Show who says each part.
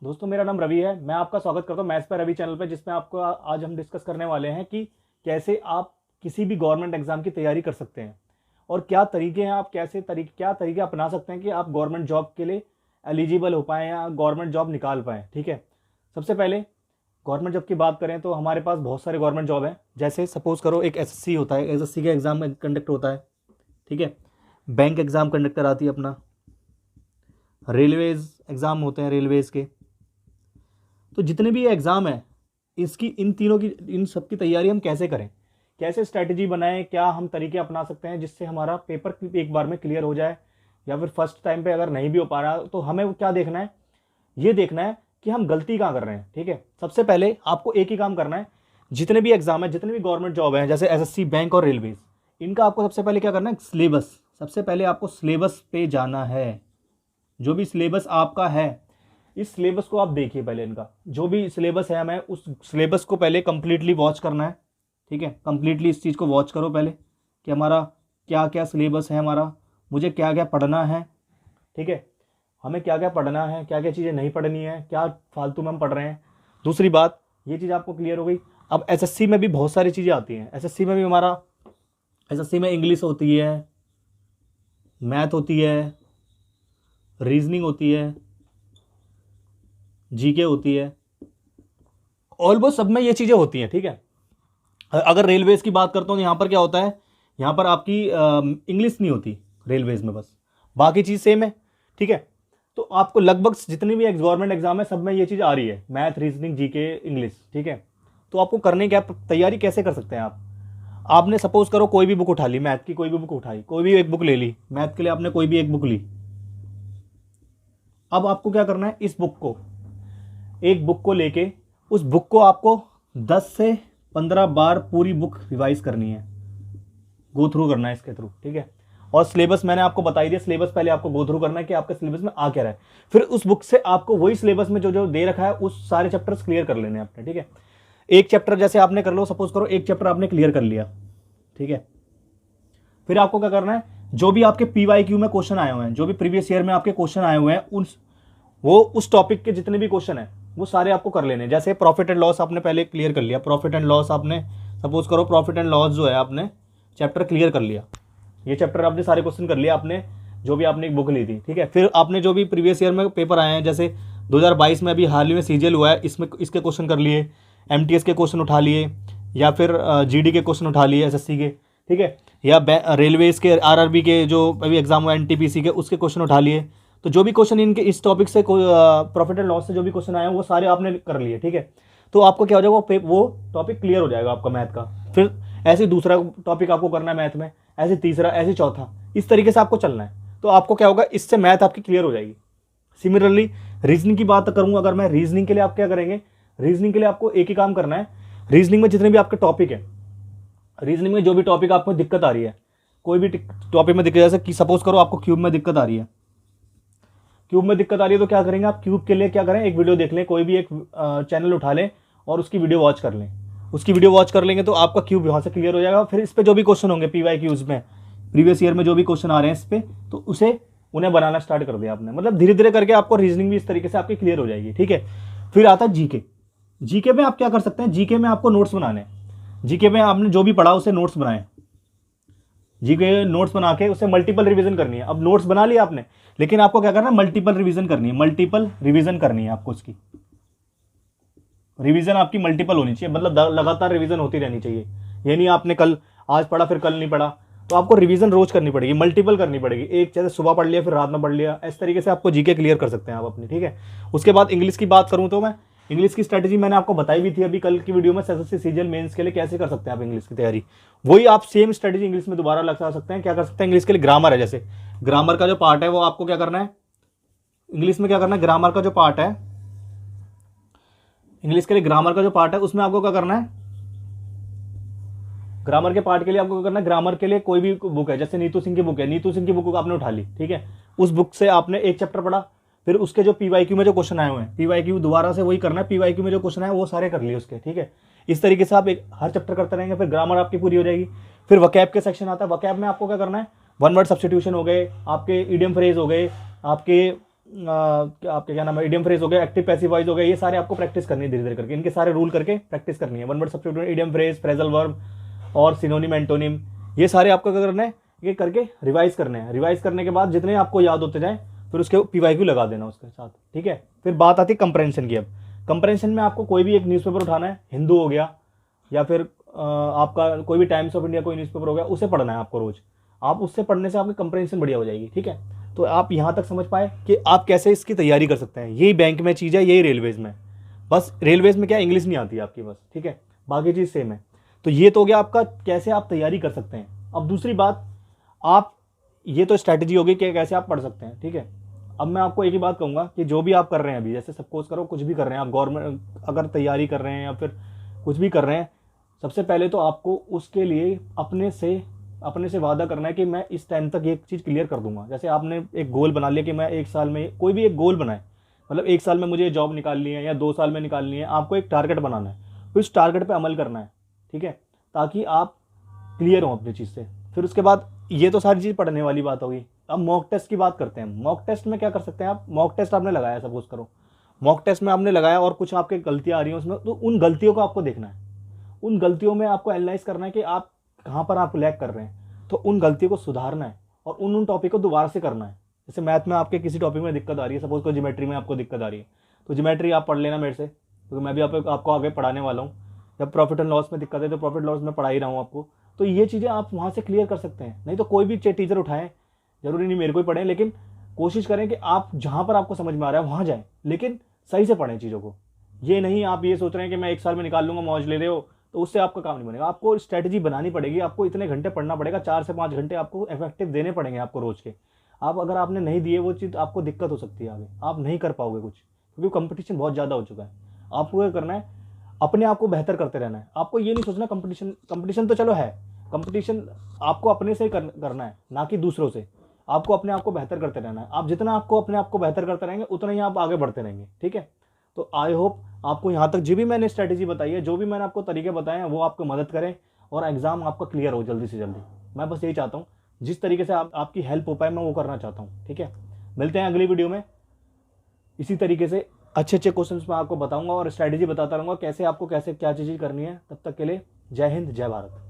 Speaker 1: दोस्तों मेरा नाम रवि है। मैं आपका स्वागत करता हूँ मैथ्स पर रवि चैनल पे, जिसमें आपको आज हम डिस्कस करने वाले हैं कि कैसे आप किसी भी गवर्नमेंट एग्जाम की तैयारी कर सकते हैं और क्या तरीके हैं, आप क्या तरीके अपना सकते हैं कि आप गवर्नमेंट जॉब के लिए एलिजिबल हो पाएँ या गवर्नमेंट जॉब निकाल पाएँ। ठीक है, सबसे पहले गवर्नमेंट जॉब की बात करें तो हमारे पास बहुत सारे गवर्नमेंट जॉब हैं। जैसे सपोज करो एक एसएससी होता है, एसएससी का एग्जाम कंडक्ट होता है। ठीक है, बैंक एग्जाम कंडक्ट कराती है अपना, रेलवेज एग्जाम होते हैं रेलवेज के। तो जितने भी ये एग्ज़ाम है, इसकी इन सब की तैयारी हम कैसे करें, कैसे स्ट्रैटेजी बनाएं, क्या हम तरीके अपना सकते हैं जिससे हमारा पेपर एक बार में क्लियर हो जाए, या फिर फर्स्ट टाइम पे अगर नहीं भी हो पा रहा तो हमें क्या देखना है, ये देखना है कि हम गलती कहाँ कर रहे हैं। ठीक है, सबसे पहले आपको एक ही काम करना है। जितने भी एग्जाम है, जितने भी गवर्नमेंट जॉब हैं, जैसे एसएससी, बैंक और रेलवेज, इनका आपको सबसे पहले क्या करना है, सिलेबस। सबसे पहले आपको सिलेबस पे जाना है। जो भी सिलेबस आपका है, इस सिलेबस को आप देखिए पहले। इनका जो भी सिलेबस है, हमें उस सिलेबस को पहले कंप्लीटली वॉच करना है। ठीक है, कंप्लीटली इस चीज़ को वॉच करो पहले कि हमारा क्या क्या सिलेबस है, हमारा मुझे क्या क्या पढ़ना है। ठीक है, हमें क्या क्या पढ़ना है, क्या क्या चीज़ें नहीं पढ़नी है, क्या फालतू में हम पढ़ रहे हैं। दूसरी बात, ये चीज़ आपको क्लियर हो गई। अब एसएससी में भी बहुत सारी चीज़ें आती हैं। एसएससी में भी हमारा एसएससी में इंग्लिश होती है, मैथ होती है, रीजनिंग होती है, जीके होती है, ऑलमोस्ट सब में ये चीज़ें होती हैं। ठीक है, अगर रेलवेज़ की बात करता हूँ, यहाँ पर क्या होता है, यहाँ पर आपकी इंग्लिश नहीं होती रेलवेज़ में, बस बाकी चीज़ सेम है। ठीक है, तो आपको लगभग जितनी भी गवर्नमेंट एग्जाम है सब में ये चीज़ आ रही है, मैथ, रीजनिंग, जीके, इंग्लिश। ठीक है, तो आपको करने क्या, तैयारी कैसे कर सकते हैं आप। आपने सपोज करो कोई भी बुक उठा ली, मैथ की कोई भी बुक उठाई, कोई भी एक बुक ले ली, मैथ के लिए आपने कोई भी एक बुक ली। अब आपको क्या करना है, इस एक बुक को लेके उस बुक को आपको 10 से 15 बार पूरी बुक रिवाइज करनी है, गो थ्रू करना है इसके थ्रू। ठीक है, और सिलेबस मैंने आपको बता ही दिया, सिलेबस पहले आपको गो थ्रू करना है कि आपके सिलेबस में आ क्या रहा है। फिर उस बुक से आपको वही सिलेबस में जो जो दे रखा है उस सारे चैप्टर्स क्लियर कर लेने हैं आपने। ठीक है, एक चैप्टर जैसे आपने कर लो, सपोज करो एक चैप्टर आपने क्लियर कर लिया। ठीक है, फिर आपको क्या करना है, जो भी आपके पीवाईक्यू में क्वेश्चन आए हुए हैं, जो भी प्रीवियस ईयर में आपके क्वेश्चन आए हुए हैं, उस टॉपिक के जितने भी क्वेश्चन हैं वो सारे आपको कर लेने हैं। जैसे प्रॉफिट एंड लॉस आपने पहले क्लियर कर लिया, प्रॉफिट एंड लॉस आपने सपोज करो प्रॉफिट एंड लॉस जो है आपने चैप्टर क्लियर कर लिया, ये चैप्टर आपने सारे क्वेश्चन कर लिया आपने, जो भी आपने एक बुक ली थी। ठीक है, फिर आपने जो भी प्रीवियस ईयर में पेपर आए हैं, जैसे 2022 में अभी हाल ही में सीजीएल हुआ है, इसमें इसके क्वेश्चन कर लिए, एमटीएस के क्वेश्चन उठा लिए, या फिर जीडी के क्वेश्चन उठा लिए एसएससी के। ठीक है, या रेलवेज के, आरआरबी के जो अभी एग्जाम हुआ एनटीपीसी के, उसके क्वेश्चन उठा लिए। तो जो भी क्वेश्चन इनके इस टॉपिक से प्रॉफिट एंड लॉस से जो भी क्वेश्चन आए हैं वो सारे आपने कर लिए। ठीक है, तो आपको क्या हो जाएगा, वो टॉपिक क्लियर हो जाएगा आपका मैथ का। फिर ऐसे दूसरा टॉपिक आपको करना है मैथ में, ऐसे तीसरा, ऐसे चौथा, इस तरीके से आपको चलना है। तो आपको क्या होगा, इससे मैथ आपकी क्लियर हो जाएगी। सिमिलरली रीजनिंग की बात करूंगा अगर मैं, रीजनिंग के लिए आप क्या करेंगे, रीजनिंग के लिए आपको एक ही काम करना है। रीजनिंग में जितने भी आपके टॉपिक है, रीजनिंग में जो भी टॉपिक आपको दिक्कत आ रही है, कोई भी टॉपिक में दिक्कत, जैसे कि सपोज करो आपको क्यूब में दिक्कत आ रही है, क्यूब में दिक्कत आ रही है तो क्या करेंगे आप, क्यूब के लिए क्या करें, एक वीडियो देख लें, कोई भी एक चैनल उठा लें और उसकी वीडियो वॉच कर लें। उसकी वीडियो वॉच कर लेंगे तो आपका क्यूब यहाँ से क्लियर हो जाएगा। फिर इस पर जो भी क्वेश्चन होंगे पीवाईक्यूज में, प्रीवियस ईयर में जो भी क्वेश्चन आ रहे हैं इस पर, तो उन्हें बनाना स्टार्ट कर दिया आपने। मतलब धीरे धीरे करके आपको रीजनिंग भी इस तरीके से आपकी क्लियर हो जाएगी। ठीक है, फिर आता है जीके। जीके में आप क्या कर सकते हैं, जीके में आपको नोट्स बनाने हैं। जीके में आपने जो भी पढ़ा उसे नोट्स बनाए, जीके नोट्स बना के उसे मल्टीपल रिवीजन करनी है। अब नोट्स बना लिया आपने, लेकिन आपको क्या करना है, मल्टीपल रिवीजन करनी है, मल्टीपल रिवीजन करनी है आपको। उसकी रिवीजन आपकी मल्टीपल होनी चाहिए, मतलब लगातार रिवीजन होती रहनी चाहिए। ये नहीं आपने कल आज पढ़ा फिर कल नहीं पढ़ा, तो आपको रिवीजन रोज करनी पड़ेगी, मल्टीपल करनी पड़ेगी। एक जैसे सुबह पढ़ लिया फिर रात में पढ़ लिया, इस तरीके से आपको जीके क्लियर कर सकते हैं आप अपनी। ठीक है, उसके बाद इंग्लिश की बात करूं तो मैं इंग्लिश की स्ट्रेटजी मैंने आपको बताई भी थी अभी कल की वीडियो में, एसएससी सीजीएल मेंस के लिए कैसे कर सकते हैं आप इंग्लिश की तैयारी। वही आप सेम स्ट्रेटजी इंग्लिश में दोबारा लगा सकते हैं। क्या कर सकते हैं, इंग्लिश के लिए ग्रामर है, जैसे ग्रामर का जो पार्ट है वो आपको क्या करना है, इंग्लिश में क्या करना है, ग्रामर का जो पार्ट है, इंग्लिश के लिए ग्रामर का जो पार्ट है उसमें आपको क्या करना है, ग्रामर के पार्ट के लिए आपको क्या करना है, ग्रामर के लिए कोई भी बुक है, जैसे नीतू सिंह की बुक है, नीतू सिंह की बुक आपने उठा ली। ठीक है, उस बुक से आपने एक चैप्टर पढ़ा, फिर उसके जो पीवाईक्यू में जो क्वेश्चन आए हुए हैं, पीवाईक्यू दोबारा से वही करना है, पीवाईक्यू में जो क्वेश्चन आए वो सारे कर लिए उसके। ठीक है, इस तरीके से आप हर चैप्टर करते रहेंगे, फिर ग्रामर आपकी पूरी हो जाएगी। फिर वकैब के सेक्शन आता है, वकैब में आपको क्या करना है, वन वर्ड सब्सटीट्यूशन हो गए, आपके इडियम फ्रेज हो गए, आपके आपके क्या नाम है, इडियम फ्रेज हो गया, एक्टिव पैसिव वॉइस हो गया, ये सारे आपको प्रैक्टिस करनी है धीरे धीरे करके, इनके सारे रूल करके प्रैक्टिस करनी है। One word substitute, idiom phrase, phrasal verb और सिनोनिम एंटोनिम, ये सारे आपको क्या करना है, ये करके रिवाइज करने हैं। रिवाइज करने के बाद जितने आपको याद होते जाए फिर उसके PYQ लगा देना उसके साथ, ठीक है। फिर बात आती है कंप्रेंशन की। अब कंप्रेंशन में आपको कोई भी एक न्यूज़पेपर उठाना है, हिंदू हो गया या फिर आपका कोई भी टाइम्स ऑफ इंडिया कोई न्यूज़पेपर हो गया, उसे पढ़ना है आपको रोज। आप उससे पढ़ने से आपकी कंप्रेंशन बढ़िया हो जाएगी, ठीक है। तो आप यहाँ तक समझ पाए कि आप कैसे इसकी तैयारी कर सकते हैं। यही बैंक में चीज़ है, यही रेलवेज़ में, बस रेलवेज़ में क्या इंग्लिश नहीं आती आपकी बस, ठीक है, बाकी चीज़ सेम है। तो ये तो हो गया आपका कैसे आप तैयारी कर सकते हैं। अब दूसरी बात, आप ये तो स्ट्रैटेजी होगी कि कैसे आप पढ़ सकते हैं, ठीक है। अब मैं आपको एक ही बात कहूँगा कि जो भी आप कर रहे हैं अभी, जैसे सपोज करो कुछ भी कर रहे हैं आप, गवर्नमेंट अगर तैयारी कर रहे हैं या फिर कुछ भी कर रहे हैं, सबसे पहले तो आपको उसके लिए अपने से वादा करना है कि मैं इस टाइम तक ये चीज़ क्लियर कर दूंगा। जैसे आपने एक गोल बना लिया कि मैं 1 साल में, कोई भी एक गोल बनाए, मतलब 1 साल में मुझे जॉब निकालनी है या 2 साल में निकालनी है, आपको एक टारगेट बनाना है, फिर उस टारगेट पे अमल करना है, ठीक है, ताकि आप क्लियर हो अपनी चीज़ से। फिर उसके बाद ये तो सारी चीज़ पढ़ने वाली बात होगी। अब मॉक टेस्ट की बात करते हैं। मॉक टेस्ट में क्या कर सकते हैं आप, मॉक टेस्ट आपने लगाया, सपोज करो मॉक टेस्ट में आपने लगाया और कुछ आपके गलतियाँ आ रही हैं उसमें, तो उन गलतियों को आपको देखना है, उन गलतियों में आपको एनालाइज करना है कि आप कहाँ पर आप लैग कर रहे हैं, तो उन गलतियों को सुधारना है और उन टॉपिक को दोबारा से करना है। जैसे मैथ में आपके किसी टॉपिक में दिक्कत आ रही है, सपोज को ज्योमेट्री में आपको दिक्कत आ रही है, तो ज्योमेट्री आप पढ़ लेना मेरे से, क्योंकि मैं भी आपको आगे पढ़ाने वाला हूँ। जब प्रॉफिट एंड लॉस में दिक्कत है तो प्रॉफिट लॉस में पढ़ा ही रहा हूँ आपको, तो ये चीज़ें आप वहाँ से क्लियर कर सकते हैं। नहीं तो कोई भी टीचर उठाएं, जरूरी नहीं मेरे को ही पढ़ें, लेकिन कोशिश करें कि आप जहाँ पर आपको समझ में आ रहा है वहाँ जाएँ, लेकिन सही से पढ़ें चीज़ों को। ये नहीं आप ये सोच रहे हैं कि मैं 1 साल में निकाल लूँगा, मौज ले रहे हो, तो उससे आपका काम नहीं बनेगा। आपको स्ट्रैटेजी बनानी पड़ेगी, आपको इतने घंटे पढ़ना पड़ेगा, 4 से 5 घंटे आपको इफेक्टिव देने पड़ेंगे आपको रोज के। आप अगर आपने नहीं दिए वो चीज़, आपको दिक्कत हो सकती है आगे, आप नहीं कर पाओगे कुछ, क्योंकि कंपटीशन बहुत ज़्यादा हो चुका है। आपको क्या करना है, अपने आप को बेहतर करते रहना है। आपको ये नहीं सोचना कंपटीशन तो चलो है, कंपटीशन आपको अपने से करना है, ना कि दूसरों से। आपको अपने आप को बेहतर करते रहना है। आप जितना आपको अपने आप को बेहतर करते रहेंगे उतना ही आप आगे बढ़ते रहेंगे, ठीक है। तो आई होप आपको यहाँ तक जो भी मैंने स्ट्रैटेजी बताई है, जो भी मैंने आपको तरीके बताए हैं, वो आपको मदद करें और एग्जाम आपका क्लियर हो जल्दी से जल्दी। मैं बस यही चाहता हूँ, जिस तरीके से आपकी हेल्प हो पाए मैं वो करना चाहता हूँ, ठीक है। मिलते हैं अगली वीडियो में, इसी तरीके से अच्छे अच्छे क्वेश्चंस मैं आपको बताऊंगा और स्ट्रैटेजी बताता रहूँगा कैसे आपको कैसे क्या चीज़ करनी है। तब तक के लिए जय हिंद, जय भारत।